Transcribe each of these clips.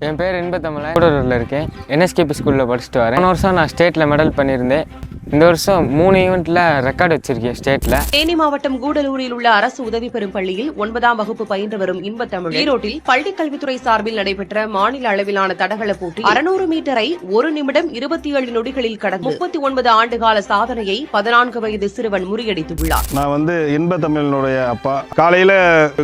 என் பேர் இன்பத்தமிழன். கூடலூரில் இருக்கேன். NSKP ஸ்கூலில் படிச்சுட்டு வரேன். போன வருஷம் நான் ஸ்டேட்டில் மெடல் பண்ணியிருந்தேன். இந்த வருஷம் 3 ஈவெண்ட்டில் ரெக்கார்டு வச்சிருக்கேன் ஸ்டேட்டில். தேனி மாவட்டம் கூடலூரில் உள்ள அரசு உதவி பெறும் பள்ளியில் 9ஆம் வகுப்பு பயின்று வரும் இன்பத்தமிழ் ஈரோட்டில் பள்ளிக் கல்வித்துறை சார்பில் நடைபெற்ற மாநில அளவிலான தடகள போட்டி 600 மீட்டரை 1 நிமிடம் 27 நொடிகளில் கடந்து 39 ஆண்டுகால சாதனையை 14 வயது சிறுவன் முறியடித்துள்ளார். நான் இன்பத்தமிழனுடைய அப்பா. காலையில்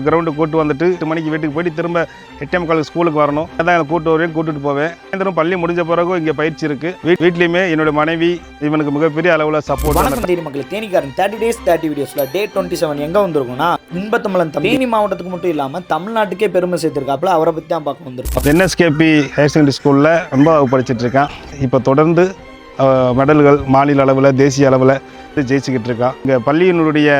கிரவுண்டு கூட்டு வந்துட்டு 8 மணிக்கு வீட்டுக்கு போயிட்டு திரும்ப 8:45 ஸ்கூலுக்கு வரணும். அதான் கூட்டுட்டு போவேன். சாயந்தரம் பள்ளி முடிஞ்ச பிறகு இங்கே பயிற்சி இருக்கு. வீட்லையுமே என்னோட மனைவி இவனுக்கு மிகப்பெரிய அளவில் சப்போர்ட். மக்களுக்கு தேனிக்காரன் 30 days 30 வீடியோஸ்ல டே 27 எங்க வந்திருக்கும்னா இன்பத்தமிழன் தேனி மாவட்டத்துக்கு மட்டும் இல்லாம தமிழ்நாட்டுக்கே பெருமை சேர்த்திருக்காப்புல. அவரை பத்தி தான் பார்க்க வந்திருக்கோம். NSKP ஹையர் செகண்டரி ஸ்கூல்ல 9வது படிச்சுட்டு இருக்கேன். இப்போ தொடர்ந்து மெடல்கள் மாநில அளவில் தேசிய அளவில் ஜெயிச்சுக்கிட்டு இருக்கான். இங்கே பள்ளியினுடைய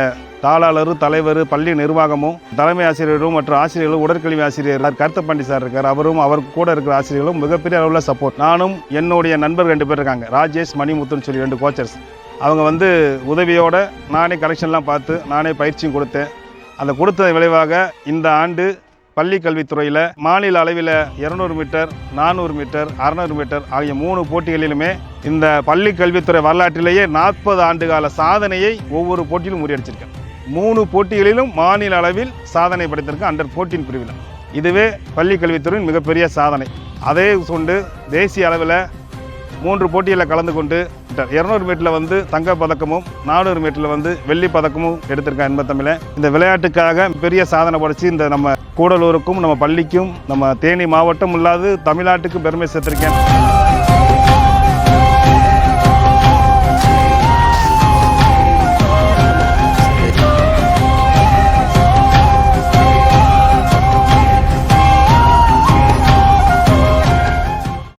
தாளாளர், தலைவர், பள்ளி நிர்வாகமும், தலைமை ஆசிரியரும் மற்றும் ஆசிரியர்களும், உடற்கல்வி ஆசிரியர் கருத்தப்பாண்டி சார் இருக்கார். அவரும் அவர் கூட இருக்கிற ஆசிரியர்களும் மிகப்பெரிய அளவில் சப்போர்ட். நானும் என்னுடைய நண்பர் 2 பேர் இருக்காங்க, ராஜேஷ், மணிமுத்துன்னு சொல்லி 2 கோச்சர்ஸ். அவங்க உதவியோட நானே கலெக்ஷன்லாம் பார்த்து நானே பயிற்சியும் கொடுத்தேன். அந்த கொடுத்த விளைவாக இந்த ஆண்டு பள்ளி கல்வித்துறையில் மாநில அளவில் 200 மீட்டர், 400 மீட்டர், 600 மீட்டர் ஆகிய 3 போட்டிகளிலுமே இந்த பள்ளி கல்வித்துறை வரலாற்றிலேயே 40 ஆண்டுகால சாதனையை ஒவ்வொரு போட்டியிலும் முறியடிச்சிருக்கேன். 3 போட்டிகளிலும் மாநில அளவில் சாதனை படைத்திருக்கேன் அண்டர் 14 பிரிவில். இதுவே பள்ளி கல்வித்துறையின் மிகப்பெரிய சாதனை. அதே கொண்டு தேசிய அளவில் 3 போட்டிகளில் கலந்து கொண்டு 200 மீட்டரில் தங்கப் பதக்கமும் 400 மீட்டரில் வெள்ளி பதக்கமும் எடுத்திருக்கேன் இன்பத்தமிழன். இந்த விளையாட்டுக்காக பெரிய சாதனை படைச்சு இந்த நம்ம கூடலூருக்கும் நம்ம பள்ளிக்கும் நம்ம தேனி மாவட்டம் இல்லாது தமிழ்நாட்டுக்கும் பெருமை சேர்த்திருக்கேன்.